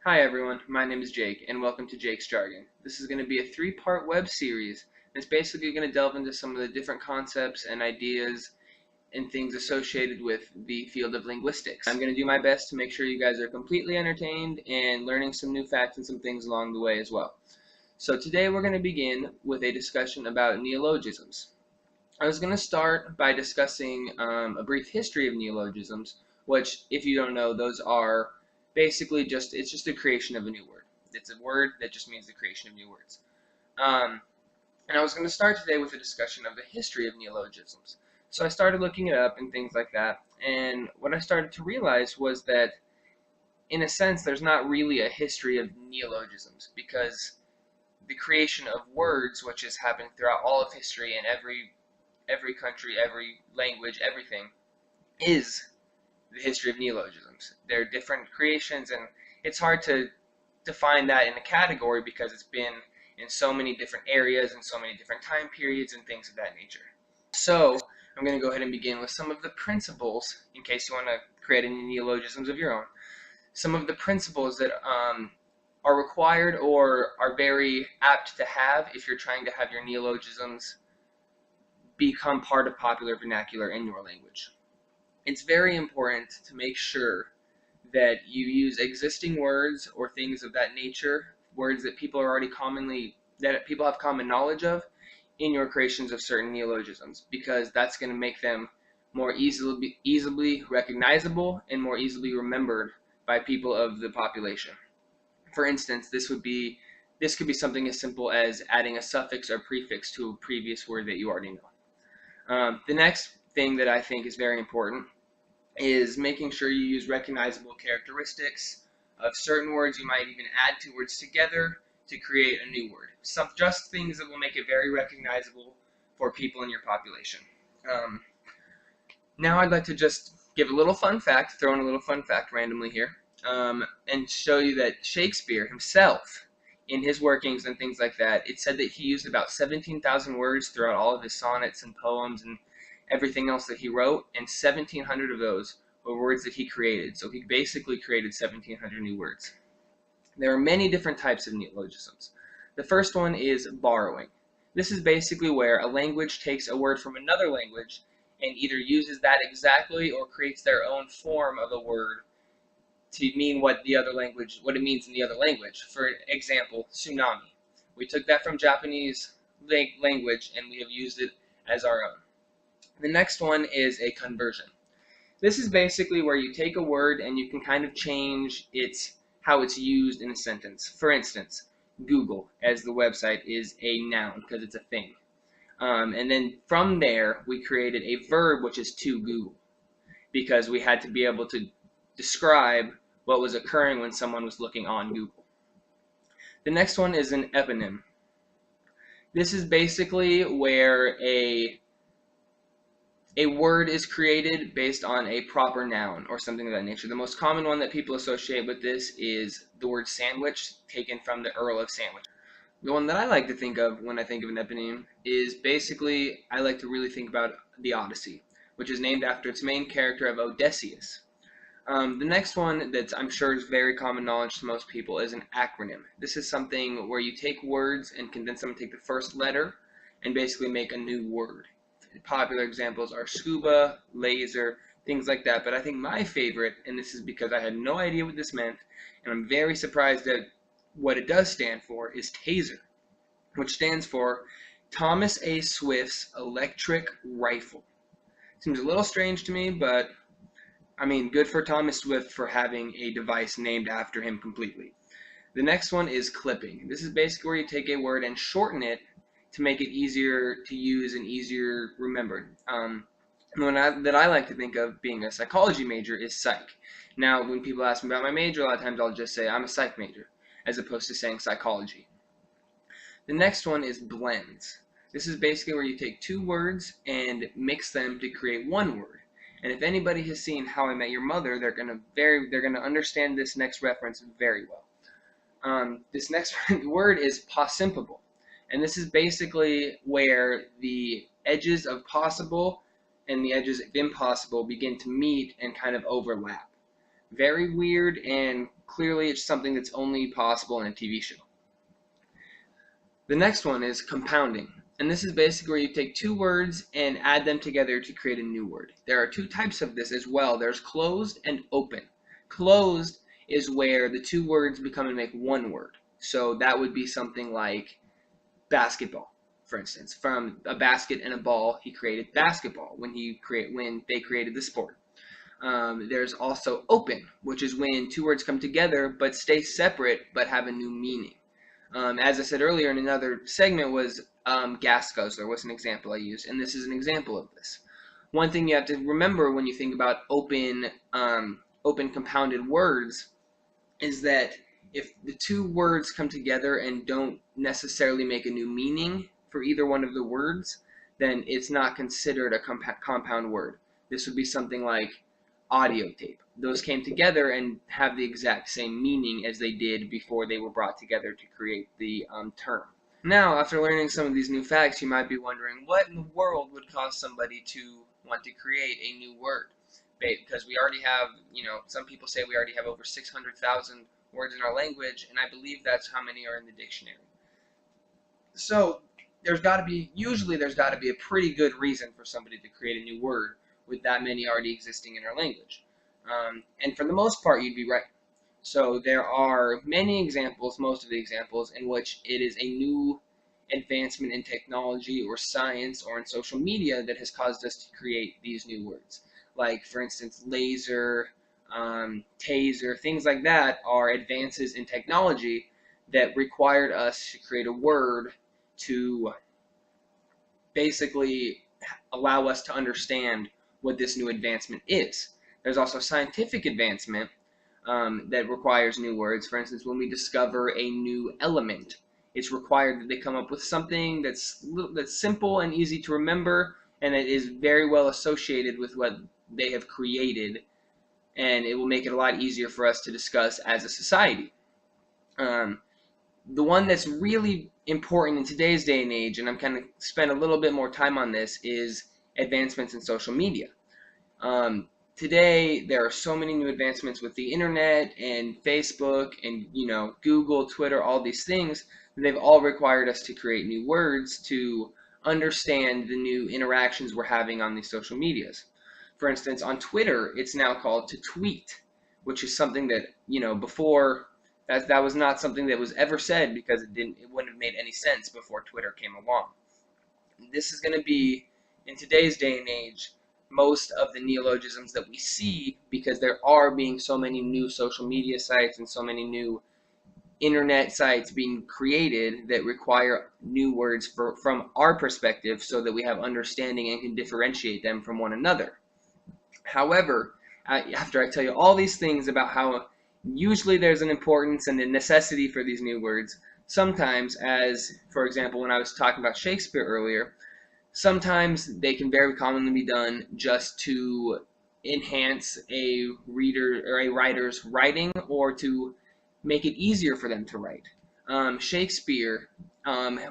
Hi everyone, my name is Jake, and welcome to Jake's Jargon. This is going to be a three-part web series. It's basically going to delve into some of the different concepts and ideas and things associated with the field of linguistics. I'm going to do my best to make sure you guys are completely entertained and learning some new facts and some things along the way as well. So today we're going to begin with a discussion about neologisms. I was going to start by discussing a brief history of neologisms, which, if you don't know, those are basically it's just a creation of a new word. It's a word that just means the creation of new words. And I was going to start today with a discussion of the history of neologisms. So I started looking it up and things like that, and what I started to realize was that, in a sense, there's not really a history of neologisms, because the creation of words, which has happened throughout all of history and every country, every language, everything, is the history of neologisms. They're different creations, and it's hard to define that in a category because it's been in so many different areas and so many different time periods and things of that nature. So I'm going to go ahead and begin with some of the principles, in case you want to create any neologisms of your own. Some of the principles that are required or are very apt to have if you're trying to have your neologisms become part of popular vernacular in your language. It's very important to make sure that you use existing words or things of that nature, words that people have common knowledge of, in your creations of certain neologisms, because that's going to make them more easily recognizable and more easily remembered by people of the population. For instance, this could be something as simple as adding a suffix or prefix to a previous word that you already know. The next thing that I think is very important is making sure you use recognizable characteristics of certain words. You might even add two words together to create a new word. Just things that will make it very recognizable for people in your population. Now I'd like to just give a little fun fact, throw in a little fun fact randomly here, and show you that Shakespeare himself, in his workings and things like that, it said that he used about 17,000 words throughout all of his sonnets and poems and everything else that he wrote, and 1,700 of those were words that he created. So he basically created 1,700 new words. There are many different types of neologisms. The first one is borrowing. This is basically where a language takes a word from another language and either uses that exactly or creates their own form of a word to mean what it means in the other language. For example, tsunami. We took that from Japanese language and we have used it as our own. The next one is a conversion. This is basically where you take a word and you can kind of change how it's used in a sentence. For instance, Google, as the website, is a noun because it's a thing. And then from there, we created a verb, which is to Google, because we had to be able to describe what was occurring when someone was looking on Google. The next one is an eponym. This is basically where a word is created based on a proper noun or something of that nature. The most common one that people associate with this is the word sandwich, taken from the Earl of Sandwich. The one that I like to think of when I think of an eponym is basically, I like to really think about the Odyssey, which is named after its main character of Odysseus. The next one that I'm sure is very common knowledge to most people is an acronym. This is something where you take words and condense them and take the first letter and basically make a new word. Popular examples are scuba, laser, things like that. But I think my favorite, and this is because I had no idea what this meant, and I'm very surprised at what it does stand for, is TASER, which stands for Thomas A. Swift's Electric Rifle. Seems a little strange to me, but I mean, good for Thomas Swift for having a device named after him completely. The next one is clipping. This is basically where you take a word and shorten it to make it easier to use and easier remembered. The one that I like to think of being a psychology major is psych. Now, when people ask me about my major, a lot of times I'll just say I'm a psych major, as opposed to saying psychology. The next one is blends. This is basically where you take two words and mix them to create one word. And if anybody has seen How I Met Your Mother, they're gonna understand this next reference very well. This next word is possible, and this is basically where the edges of possible and the edges of impossible begin to meet and kind of overlap. Very weird, and clearly it's something that's only possible in a TV show. The next one is compounding. And this is basically where you take two words and add them together to create a new word. There are two types of this as well. There's closed and open. Closed is where the two words become and make one word. So that would be something like basketball, for instance. From a basket and a ball, he created basketball when they created the sport. There's also open, which is when two words come together but stay separate but have a new meaning. As I said earlier in another segment, was gas guzzler was an example I used, and this is an example of this. One thing you have to remember when you think about open compounded words is that if the two words come together and don't necessarily make a new meaning for either one of the words, then it's not considered a compound word. This would be something like audio tape. Those came together and have the exact same meaning as they did before they were brought together to create the term. Now, after learning some of these new facts, you might be wondering, what in the world would cause somebody to want to create a new word? Because we already have, some people say we already have over 600,000 words in our language, and I believe that's how many are in the dictionary. So usually there's got to be a pretty good reason for somebody to create a new word with that many already existing in our language. And for the most part, you'd be right. So there are many examples, most of the examples, in which it is a new advancement in technology or science or in social media that has caused us to create these new words. Like, for instance, laser, taser, things like that are advances in technology that required us to create a word to basically allow us to understand what this new advancement is. There's also scientific advancement that requires new words. For instance, when we discover a new element, it's required that they come up with something that's simple and easy to remember, and it is very well associated with what they have created, and it will make it a lot easier for us to discuss as a society. The one that's really important in today's day and age, and I'm kind of spend a little bit more time on this, is advancements in social media. Today, there are so many new advancements with the internet and Facebook and Google, Twitter, all these things. They've all required us to create new words to understand the new interactions we're having on these social medias. For instance, on Twitter, it's now called to tweet, which is something that before that was not something that was ever said because it wouldn't have made any sense before Twitter came along. This is going to be, in today's day and age, most of the neologisms that we see, because there are being so many new social media sites and so many new internet sites being created that require new words from our perspective so that we have understanding and can differentiate them from one another. However, after I tell you all these things about how usually there's an importance and a necessity for these new words, sometimes, as for example when I was talking about Shakespeare earlier, sometimes they can very commonly be done just to enhance a reader or a writer's writing or to make it easier for them to write. Shakespeare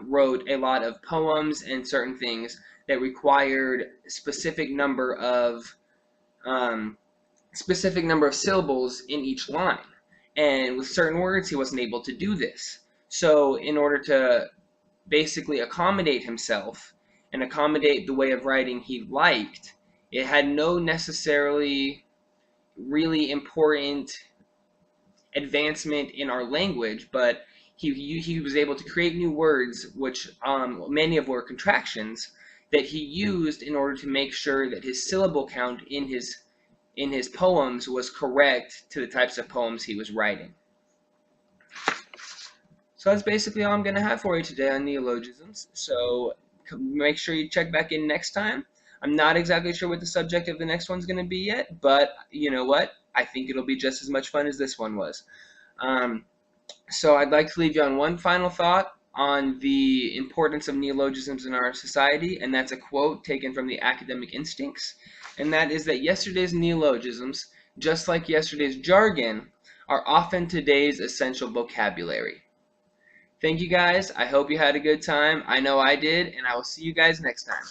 wrote a lot of poems and certain things that required a specific number of syllables in each line. And with certain words, he wasn't able to do this. So in order to basically accommodate himself and accommodate the way of writing he liked, it had no necessarily really important advancement in our language, but he was able to create new words, which many of were contractions, that he used in order to make sure that his syllable count in his poems was correct to the types of poems he was writing. So that's basically all I'm going to have for you today on neologisms. So make sure you check back in next time. I'm not exactly sure what the subject of the next one's going to be yet, but you know what? I think it'll be just as much fun as this one was. So I'd like to leave you on one final thought on the importance of neologisms in our society, and that's a quote taken from the Academic Instincts, and that is that yesterday's neologisms, just like yesterday's jargon, are often today's essential vocabulary. Thank you guys. I hope you had a good time. I know I did, and I will see you guys next time.